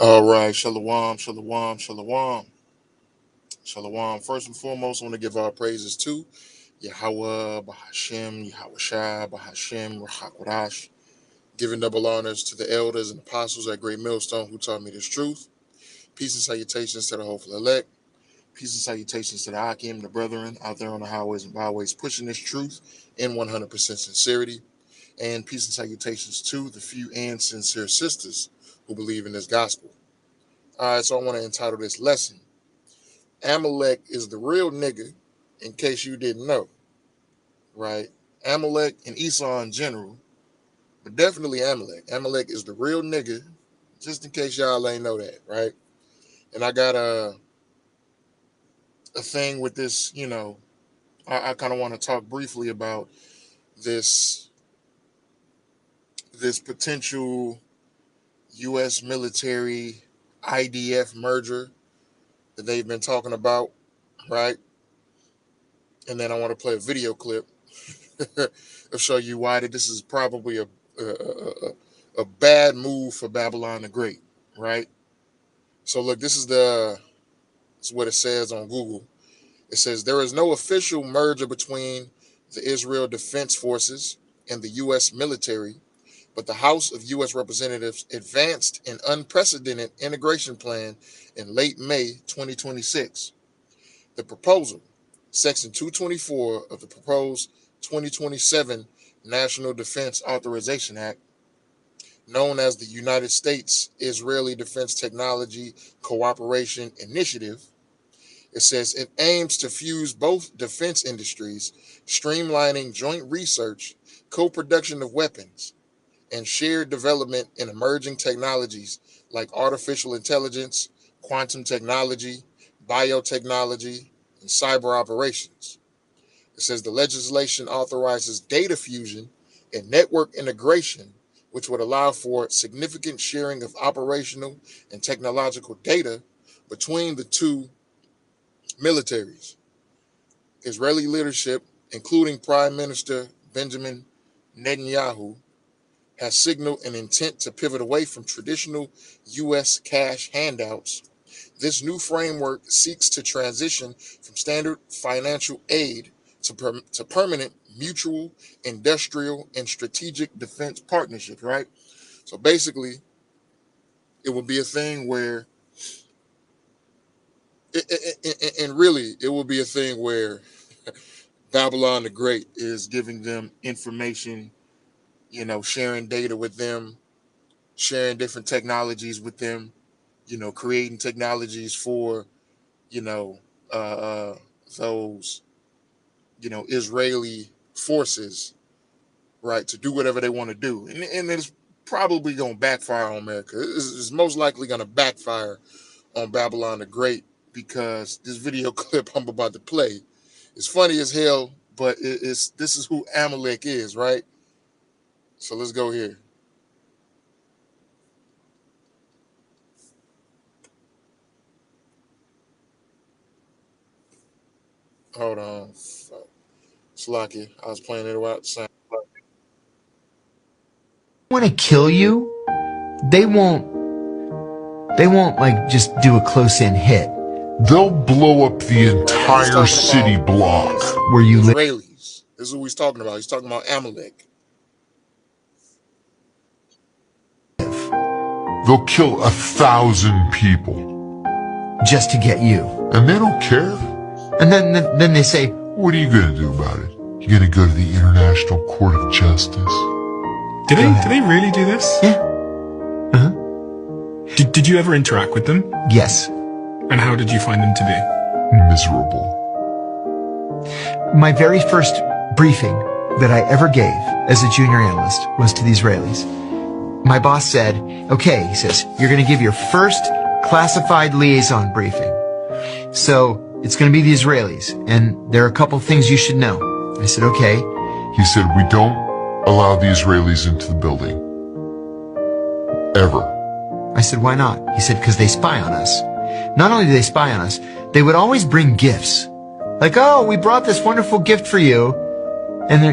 All right, shalom, shalom, shalom, shalom. First and foremost, I want to give our praises to Yahweh, Bahashem, Yahweh Shai, Bahashem, Rahakwadash, giving double honors to the elders and apostles at Great Millstone who taught me this truth. Peace and salutations to the hopeful elect. Peace and salutations to the Akim, the brethren out there on the highways and byways pushing this truth in 100% sincerity. And peace and salutations to the few and sincere sisters who believe in this gospel. All right, so I want to entitle this lesson, Amalek is the real nigga, in case you didn't know, right? Amalek and Esau in general, but definitely Amalek. Amalek is the real nigga, just in case y'all ain't know that, right? And I got a thing with this, I kind of want to talk briefly about this this potential U.S. military IDF merger that they've been talking about, right? And then I want to play a video clip to show you why that this is probably a bad move for Babylon the Great, right? So look, this is what it says on Google. It says there is no official merger between the Israel Defense Forces and the U.S. military, but the House of U.S. Representatives advanced an unprecedented integration plan in late May 2026. The proposal, Section 224 of the proposed 2027 National Defense Authorization Act, known as the United States Israeli Defense Technology Cooperation Initiative. It says it aims to fuse both defense industries, streamlining joint research, co-production of weapons, and shared development in emerging technologies like artificial intelligence, quantum technology, biotechnology, and cyber operations. It says the legislation authorizes data fusion and network integration, which would allow for significant sharing of operational and technological data between the two militaries. Israeli leadership, including Prime Minister Benjamin Netanyahu, has signaled an intent to pivot away from traditional U.S. cash handouts. This new framework seeks to transition from standard financial aid to permanent mutual, industrial, and strategic defense partnerships, right? So basically, it would be a thing where, and really, it will be a thing where Babylon the Great is giving them information, sharing data with them, sharing different technologies with them, creating technologies for, you know, uh, uh, those, Israeli forces, right, to do whatever they want to do. And it's probably going to backfire on America. It's most likely going to backfire on Babylon the Great because this video clip I'm about to play is funny as hell, but this is who Amalek is, right? So let's go here. Hold on. Slacky. I was playing it without the sound. Want to kill you, they won't like just do a close-in hit. They'll blow up the entire city block where you live. Israelis. This is who he's talking about. He's talking about Amalek. They'll kill 1,000 people just to get you. And they don't care. And then they say, what are you going to do about it? You're going to go to the International Court of Justice? Do they really do this? Yeah. Uh-huh. Did you ever interact with them? Yes. And how did you find them to be? Miserable. My very first briefing that I ever gave as a junior analyst was to the Israelis. My boss said, okay, he says, you're going to give your first classified liaison briefing. So it's going to be the Israelis, and there are a couple things you should know. I said, okay. He said, we don't allow the Israelis into the building. Ever. I said, why not? He said, because they spy on us. Not only do they spy on us, they would always bring gifts. Like, oh, we brought this wonderful gift for you. And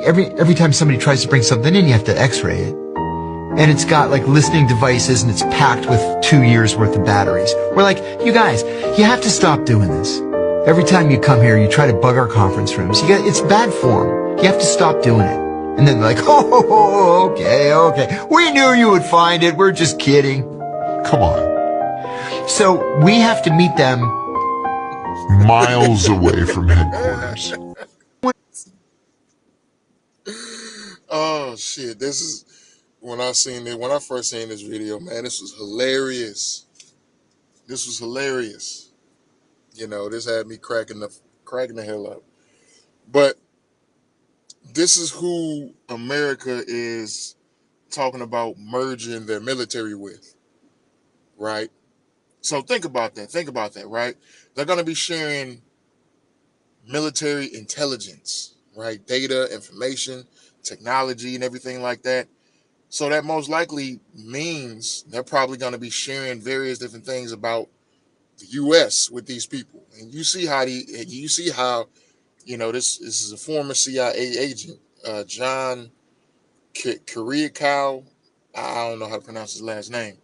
every time somebody tries to bring something in, you have to x-ray it. and it's got like listening devices and it's packed with 2 years worth of batteries. We're like, you guys, you have to stop doing this. Every time you come here, you try to bug our conference rooms. It's bad form. You have to stop doing it. And then they're like, oh, okay. We knew you would find it. We're just kidding. Come on. So we have to meet them miles away from headquarters. Oh shit! This is when I seen it. When I first seen this video, man, this was hilarious. This was hilarious. This had me cracking the hell up. But this is who America is talking about merging their military with, right? So think about that. Think about that, right? They're going to be sharing military intelligence, right? Data, information, technology, and everything like that. So that most likely means they're probably going to be sharing various different things about the U.S. with these people. And this is a former CIA agent, John Koreakow. I don't know how to pronounce his last name,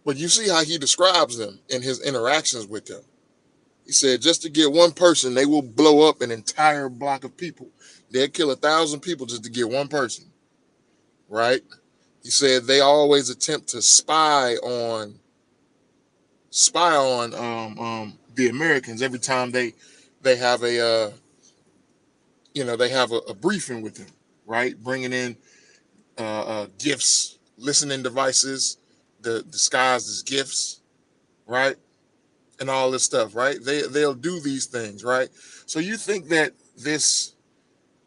but you see how he describes them in his interactions with them. He said just to get one person, they will blow up an entire block of people. They'll kill 1,000 people just to get one person, right? He said they always attempt to spy on the Americans every time they have a briefing with them, right? Bringing in gifts, listening devices, disguised as gifts, right? And all this stuff, right? They'll do these things, right? So you think that this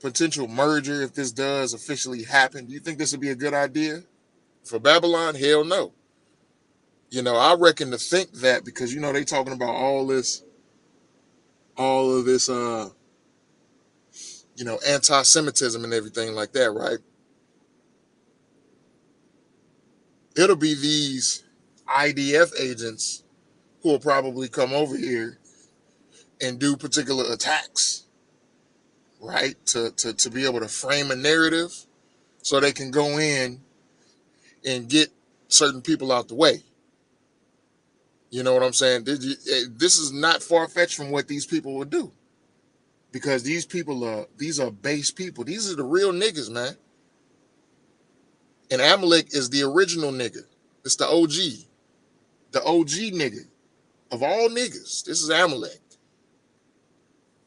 potential merger, if this does officially happen, do you think this would be a good idea for Babylon? Hell no. I reckon to think that because they talking about all of this, anti-Semitism and everything like that, right? It'll be these IDF agents who will probably come over here and do particular attacks, right? To be able to frame a narrative so they can go in and get certain people out the way. You know what I'm saying? This is not far fetched from what these people would do because these are base people. These are the real niggas, man. And Amalek is the original nigga. It's the OG nigga of all niggas. This is Amalek.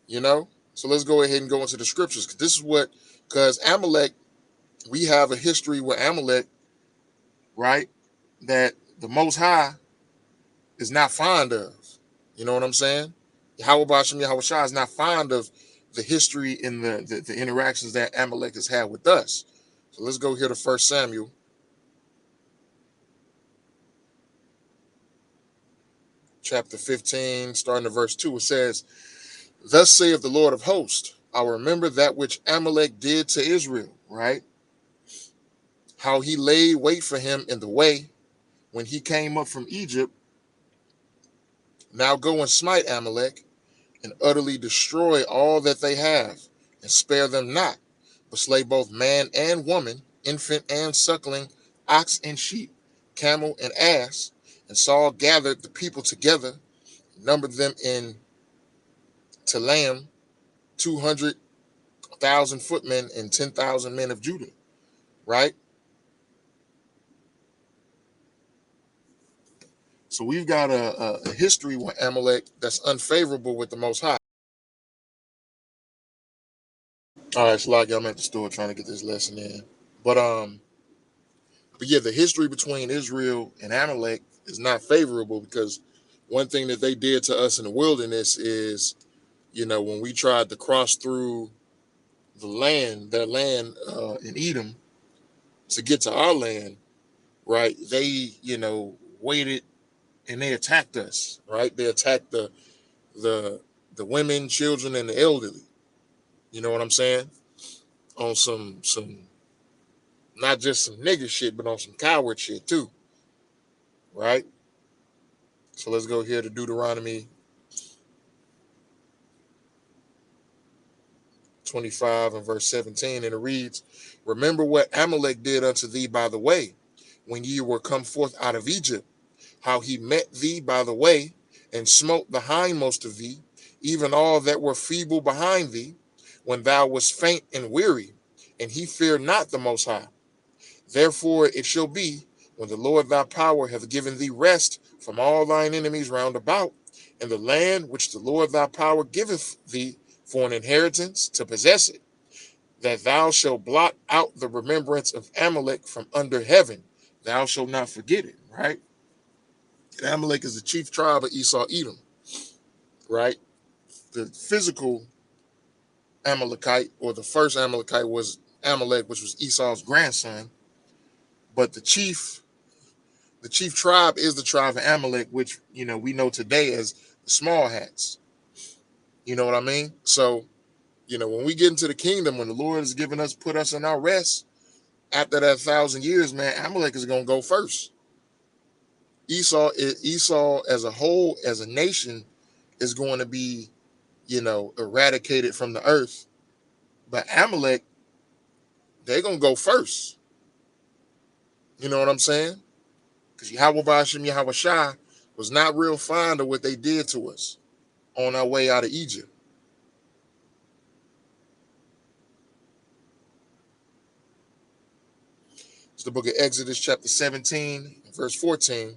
You know. So let's go ahead and go into the scriptures because Amalek, we have a history with Amalek, right? That the Most High is not fond of. You know what I'm saying? Yahweh Bashim Yahweh Shah is not fond of the history and the interactions that Amalek has had with us. So let's go here to 1 Samuel chapter 15, starting at verse 2. It says, thus saith the Lord of hosts, I will remember that which Amalek did to Israel, right? How he laid wait for him in the way when he came up from Egypt. Now go and smite Amalek and utterly destroy all that they have, and spare them not, but slay both man and woman, infant and suckling, ox and sheep, camel and ass. And Saul gathered the people together, numbered them in Telaim, 200,000 footmen and 10,000 men of Judah, right? So we've got a history with Amalek that's unfavorable with the Most High. All right, Shalak, I'm at the store trying to get this lesson in. But yeah, the history between Israel and Amalek is not favorable because one thing that they did to us in the wilderness is, when we tried to cross through their land in Edom to get to our land, right? They, waited and they attacked us, right? They attacked the the women, children, and the elderly. You know what I'm saying? On some not just some nigger shit, but on some coward shit too, right? So let's go here to Deuteronomy 25 and verse 17, and it reads, Remember what Amalek did unto thee by the way, when ye were come forth out of Egypt, how he met thee by the way, and smote the hindmost of thee, even all that were feeble behind thee, when thou wast faint and weary, and he feared not the Most High. Therefore it shall be, when the Lord thy power hath given thee rest from all thine enemies round about, in the land which the Lord thy power giveth thee for an inheritance to possess it, that thou shalt blot out the remembrance of Amalek from under heaven. Thou shalt not forget it, right? And Amalek is the chief tribe of Esau Edom, right? The physical Amalekite, or the first Amalekite, was Amalek, which was Esau's grandson. But the chief tribe is the tribe of Amalek, which we know today as the small hats. You know what I mean? So, when we get into the kingdom, when the Lord has given us, put us in our rest, after that 1,000 years, man, Amalek is gonna go first. Esau as a whole, as a nation, is going to be, eradicated from the earth. But Amalek, they're gonna go first. You know what I'm saying? Because Yahweh Bashim Yahweh Shai was not real fond of what they did to us on our way out of Egypt. It's the book of Exodus, chapter 17, verse 14.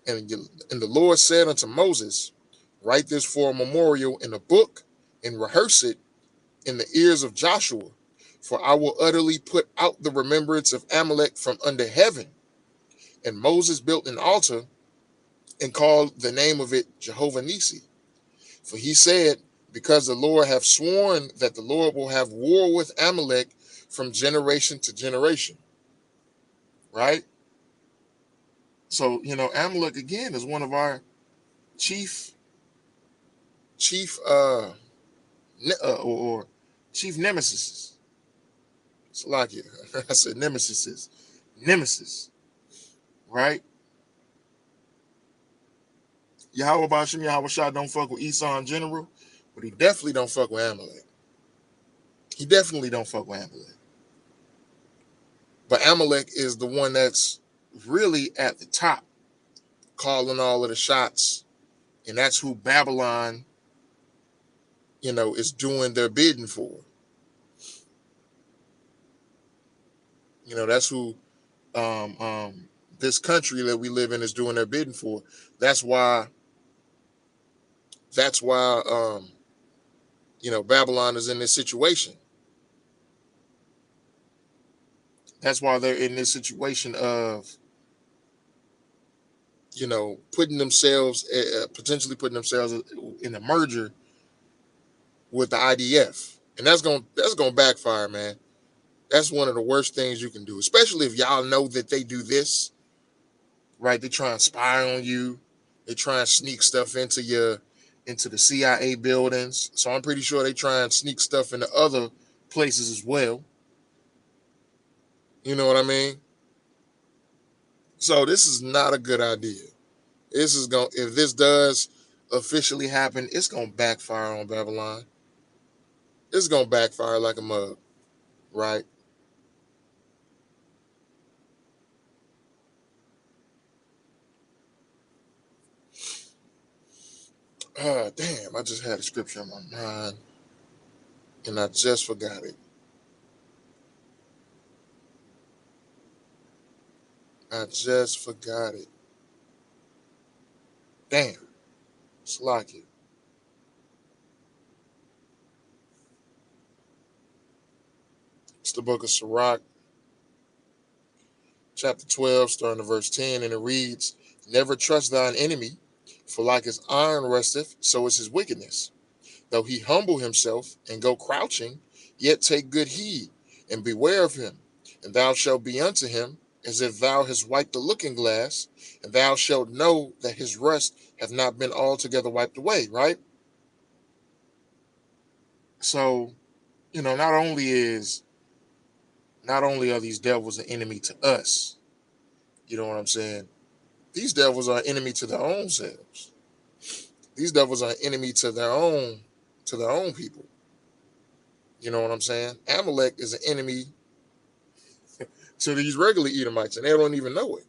And the Lord said unto Moses, Write this for a memorial in a book, and rehearse it in the ears of Joshua. For I will utterly put out the remembrance of Amalek from under heaven. And Moses built an altar and called the name of it Jehovah Nisi. For he said, Because the Lord hath sworn that the Lord will have war with Amalek from generation to generation. Right? So, Amalek again is one of our chief or chief nemesis. It's like it. I said nemesis, right? Yahweh Bashim Yahweh Shah don't fuck with Esau in general, but he definitely don't fuck with Amalek. He definitely don't fuck with Amalek. But Amalek is the one that's really at the top, calling all of the shots, and that's who Babylon, is doing their bidding for. That's who this country that we live in is doing their bidding for. That's why. That's why. Babylon is in this situation. That's why they're in this situation of, potentially putting themselves in a merger with the IDF, and that's gonna backfire, man. That's one of the worst things you can do, especially if y'all know that they do this, right? They try and spy on you. They try and sneak stuff into the CIA buildings. So I'm pretty sure they try and sneak stuff into other places as well. You know what I mean? So this is not a good idea. If this does officially happen, it's gonna backfire on Babylon. It's gonna backfire like a mug, right? Damn, I just had a scripture on my mind and I just forgot it. I just forgot it. Damn, it's like it. It's the book of Sirach, chapter 12, starting at verse 10, and it reads, Never trust thine enemy, for like as iron rusteth, so is his wickedness. Though he humble himself and go crouching, yet take good heed, and beware of him. And thou shalt be unto him as if thou hast wiped the looking glass, and thou shalt know that his rust hath not been altogether wiped away, right? So, not only are these devils an enemy to us, you know what I'm saying? These devils are an enemy to their own selves. These devils are an enemy to their own people. You know what I'm saying? Amalek is an enemy to these regular Edomites, and they don't even know it.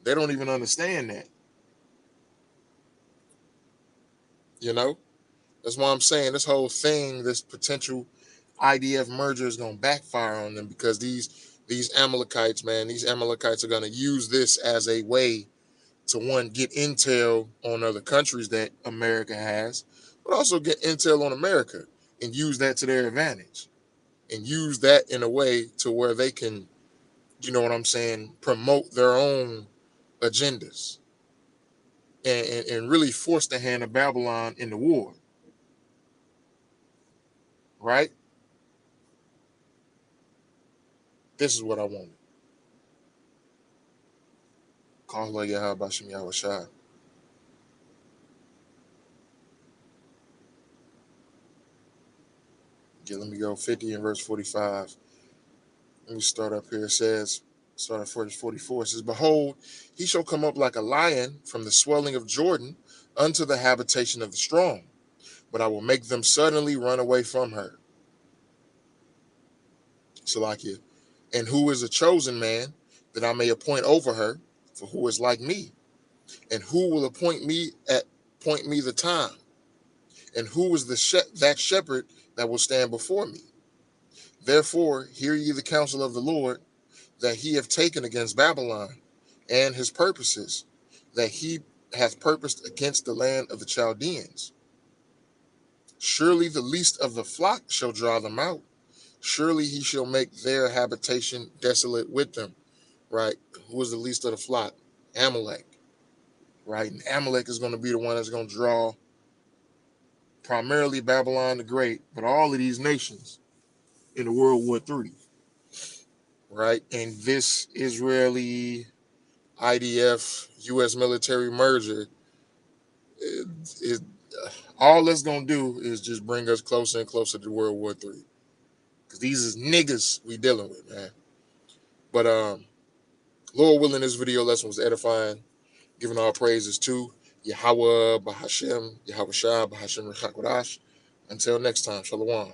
They don't even understand that. You know, that's why I'm saying this whole thing, this potential IDF merger is going to backfire on them because these Amalekites, man, these Amalekites are going to use this as a way to one get intel on other countries that America has, but also get intel on America and use that to their advantage and use that in a way to where they can, you know what I'm saying, promote their own agendas and really force the hand of Babylon in the war, right? This is what I wanted. Call Yahweh Bashim Yahweh Shai. Yeah, let me go 50 and verse 45. Let me start up here. It says, start at verse 44. It says, Behold, he shall come up like a lion from the swelling of Jordan unto the habitation of the strong, but I will make them suddenly run away from her. Salakia. And who is a chosen man that I may appoint over her, for who is like me? And who will appoint me the time? And who is that shepherd that will stand before me? Therefore, hear ye the counsel of the Lord that he hath taken against Babylon, and his purposes that he hath purposed against the land of the Chaldeans. Surely the least of the flock shall draw them out. Surely he shall make their habitation desolate with them. Right? Who is the least of the flock? Amalek. Right? And Amalek is going to be the one that's going to draw primarily Babylon the Great, but all of these nations in the World War III. Right? And this Israeli IDF U.S. military merger is all that's gonna do is just bring us closer and closer to World War III. Because these is niggas we dealing with, man. But Lord willing, this video lesson was edifying, giving all praises to Yahweh Bahashem, Yahweh Shah, Bahashem Rechakodash. Until next time, Shalom.